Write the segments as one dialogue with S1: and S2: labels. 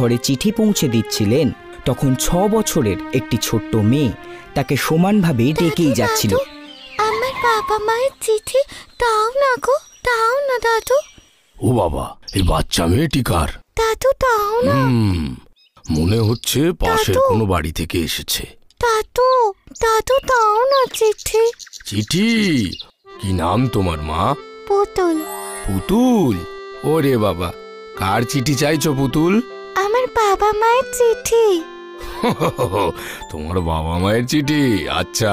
S1: ঘরে চিঠি পৌঁছে দিচ্ছিলেন, তখন 6 বছরের একটি ছোট্ট মেয়ে তাকে সমানভাবে ডেকেই যাচ্ছিল।
S2: আমার বাবা মায়ের চিঠি দাও না গো, দাও না দাদু।
S3: ও বাবা, এই বাচ্চা মেয়েটি কার?
S2: দাদু দাও না।
S3: মনে হচ্ছে পাশের কোনো বাড়ি থেকে এসেছে।
S2: দাদু, দাদু দাও না চিঠি।
S3: চিঠি? কি নাম তোমার মা?
S2: পুতুল।
S3: পুতুল? ওরে বাবা, কার চিঠি চাইছো পুতুল?
S2: আমার বাবা মায়ের চিঠি।
S3: তোমার বাবা মায়ের চিঠি? আচ্ছা,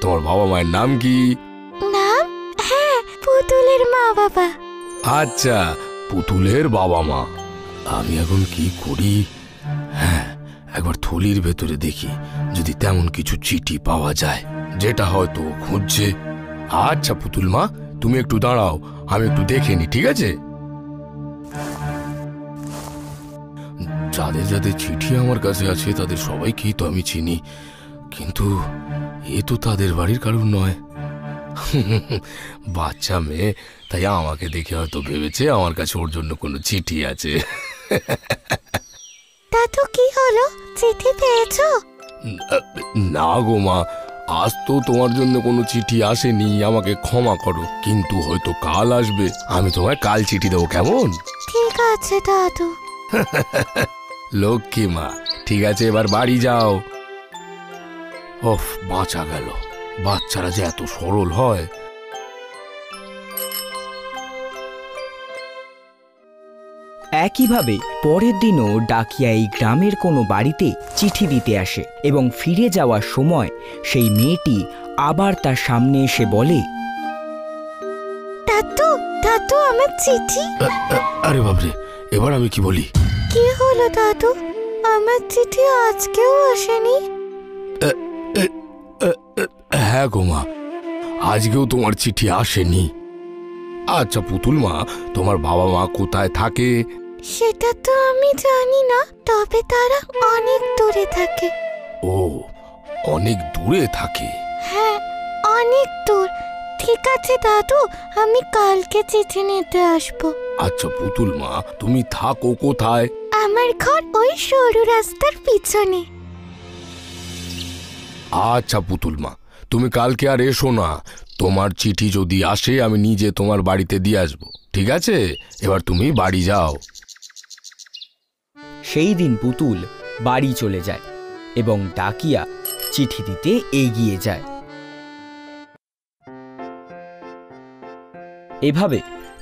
S3: তোমার বাবা মায়ের নাম কি?
S2: নাম? হ্যাঁ, পুতুলের মা বাবা।
S3: আচ্ছা, পুতুলের বাবা মা। আমি এখন কি করি? হ্যাঁ, একবার থলির ভেতরে দেখি যদি তেমন কিছু চিঠি পাওয়া যায় যেটা হয়তো খুঁজছে। আচ্ছা পুতুল মা, তুমি একটু দাঁড়াও, আমি একটু দেখে নি, ঠিক আছে? যাদের যাদের চিঠি আমার কাছে আছে তাদের সবাইকেই তো আমি চিনি, কিন্তু এ তো তাদের বাড়ির কারণ নয়। বাচ্চা মেয়ে, তাই আমাকে দেখে হয়তো ভেবেছে আমার কাছে ওর জন্য কোনো চিঠি আছে।
S2: দাদু কি হলো, চিঠি পেয়েছো?
S3: না গো মা, আজ তো তোমার জন্য কোনো চিঠি আসেনি, আমাকে ক্ষমা করো, কিন্তু হয়তো কাল আসবে। আমি তোমায় কাল চিঠি দেবো, কেমন?
S2: ঠিক আছে দাদু।
S3: লক্ষ্মী মা, ঠিক আছে, এবার বাড়ি যাও। ওফ, বাঁচা গেল। বাচ্চারা যে এত সরল হয়।
S1: একইভাবে পরের দিনও ডাকিয়া এই গ্রামের কোনো বাড়িতে চিঠি দিতে আসে এবং ফিরে যাওয়ার সময় সেই মেয়েটি আবার তার সামনে এসে বলে,
S2: দাদু, দাদু আমার চিঠি।
S3: আরে বাবরে, এবার আমি কি বলি?
S2: কি হলো দাদু, আমার চিঠি আজকেও আসেনি?
S3: হ্যাঁ গো মা, আজকেও তোমার চিঠি আসেনি। আচ্ছা পুতুল মা, তোমার বাবা মা কোথায় থাকে?
S2: সেটা তো আমি জানি না, তবে তারা অনেক দূরে থাকে।
S3: ও, অনেক দূরে থাকে?
S2: হ্যাঁ, অনেক দূর। ঠিক আছে দাদু, আমি কালকে চিঠি নিতে আসবো।
S3: আচ্ছা পুতুল মা, তুমি থাকো কোথায়?
S2: আমার ঘর ওই সরু রাস্তার পিছনে।
S3: আচ্ছা পুতুল মা, তুমি কালকে আর এসো না। তোমার চিঠি যদি আসে আমি নিজে তোমার বাড়িতে দিয়ে আসবো, ঠিক আছে? এবার তুমি বাড়ি যাও।
S1: সেই দিন পুতুল বাড়ি চলে যায় এবং ডাকিয়া চিঠি দিতে এগিয়ে যায়। এভাবে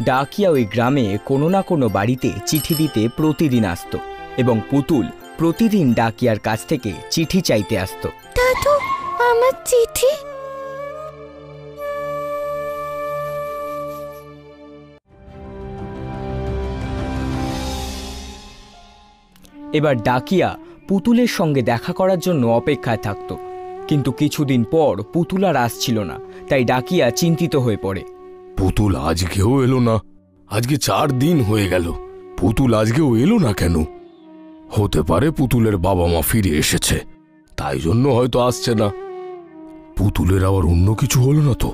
S1: ডাকিয়া ওই গ্রামে কোনো না কোনো বাড়িতে চিঠি দিতে প্রতিদিন আসতো এবং পুতুল প্রতিদিন ডাকিয়ার কাছ থেকে চিঠি চাইতে আসতো।
S2: দাদু, আমার চিঠি।
S1: এবার ডাকিয়া পুতুলের সঙ্গে দেখা করার জন্য অপেক্ষায় থাকত, কিন্তু কিছুদিন পর পুতুল আর আসছিল না, তাই ডাকিয়া চিন্তিত হয়ে পড়ে।
S3: পুতুল আজকেও এলো না। আজকে 4 দিন হয়ে গেল, পুতুল আজকেও এলো না কেন? হতে পারে পুতুলের বাবা মা ফিরে এসেছে, তাই জন্য হয়তো আসছে না। পুতুলের আবার অন্য কিছু হলো না তো?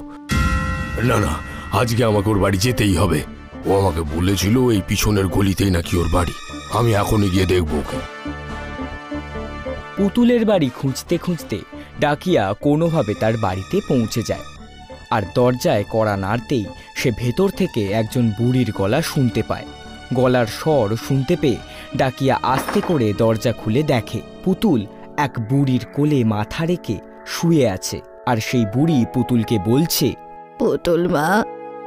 S3: না না, আজকে আমাকে ওর বাড়ি যেতেই হবে। ও আমাকে বলেছিল এই পিছনের গলিতেই নাকি ওর বাড়ি। আমি এখনই গিয়ে দেখবো ওকে।
S1: পুতুলের বাড়ি খুঁজতে খুঁজতে ডাকিয়া কোনোভাবে তার বাড়িতে পৌঁছে যায়, আর দরজায় কড়া নাড়তেই সে ভেতর থেকে একজন বুড়ির গলা শুনতে পায়। গলার স্বর শুনতে পেয়ে ডাকিয়া আস্তে করে দরজা খুলে দেখে পুতুল এক বুড়ির কোলে মাথা রেখে শুয়ে আছে, আর সেই বুড়ি পুতুলকে বলছে,
S4: পুতুল মা,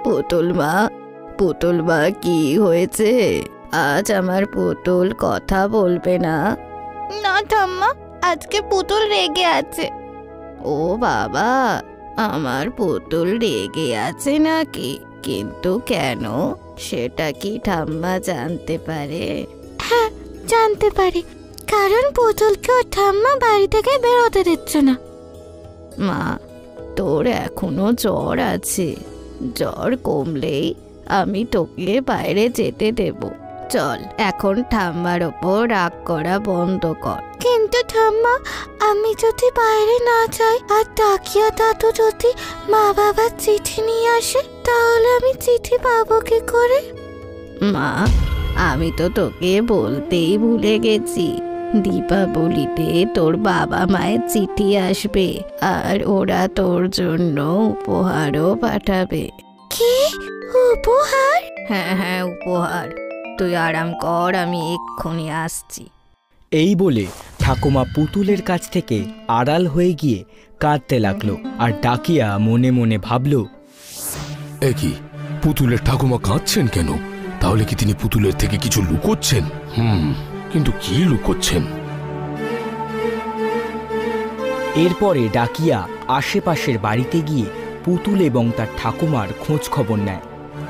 S4: পুতুল মা, পুতুল মা, কি হয়েছে? আজ আমার পুতুল কথা বলবে না?
S2: না ঠাম্মা, আজকে পুতুল রেগে আছে।
S4: ও বাবা, আমার পুতুল রেগে আছে নাকি? কিন্তু কেন, সেটা কি ঠাম্মা জানতে পারে?
S2: হ্যাঁ, জানতে পারি, কারণ পুতুলকে ওর ঠাম্মা বাড়ি থেকে বেরোতে দিচ্ছে না।
S4: মা, তোর এখনো জ্বর আছে। জ্বর কমলেই আমি তোকে বাইরে যেতে দেব। চল, এখন ঠাম্মার ওপর রাগ করা বন্ধ কর।
S2: কিন্তু ঠাম্মা, আমি যদি বাইরে না যাই আর ডাকিয়া দাদু যদি মা বাবার চিঠি নিয়ে আসে, তাহলে আমি চিঠি পাবো কি করে?
S4: মা, আমি তো তোকে বলতেই ভুলে গেছি, দীপাবলিতে তোর বাবা মায়ের চিঠি আসবে আর ওরা তোর জন্য উপহারও পাঠাবে।
S2: কি উপহার?
S4: হ্যাঁ হ্যাঁ, উপহার। তুই আরাম কর, আমি এক্ষুনি আসছি।
S1: এই বলে ঠাকুমা পুতুলের কাছ থেকে আড়াল হয়ে গিয়ে কাঁদতে লাগলো। আর ডাকিয়া মনে মনে ভাবল,
S3: এ কি, পুতুলের ঠাকুমা কাঁদছেন কেন? তাহলে কি তিনি পুতুলের থেকে কিছু লুকোচ্ছেন? কিন্তু কি লুকোচ্ছেন?
S1: এরপরে ডাকিয়া আশেপাশের বাড়িতে গিয়ে পুতুল এবং তার ঠাকুমার খোঁজ খবর নেয়।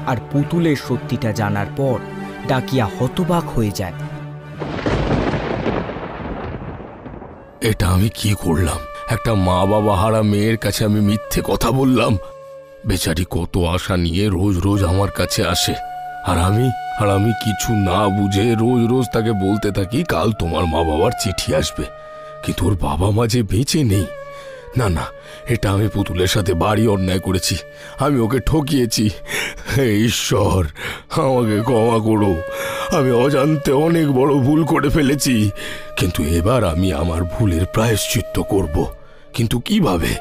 S1: আর পুতুলের সত্যিটা জানার পর ডাকিয়া হতবাক হয়ে যায়।
S3: এটা আমি কি করলাম? একটা মা বাবা হারা মেয়ের কাছে আমি মিথ্যে কথা বললাম। বেচারি কত আশা নিয়ে রোজ রোজ আমার কাছে আসে, আর আমি কিছু না বুঝে রোজ রোজ তাকে বলতে থাকি কাল তোমার মা বাবার চিঠি আসবে, কিন্তু ওর বাবা মা যে বেঁচে নেই। না না, এটা আমি পুতুলের সাথে ভারী অন্যায় করেছি। আমি ওকে ঠকিয়েছি। হে ঈশ্বর, আমাকে ক্ষমা করো। আমি অজান্তে অনেক বড় ভুল করে ফেলেছি, কিন্তু এবার আমি আমার ভুলের প্রায়শ্চিত্ত করব। কিন্তু কিভাবে?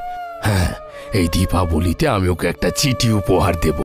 S3: হ্যাঁ, এই দীপাবলিতে আমি ওকে একটা চিঠি উপহার দেব।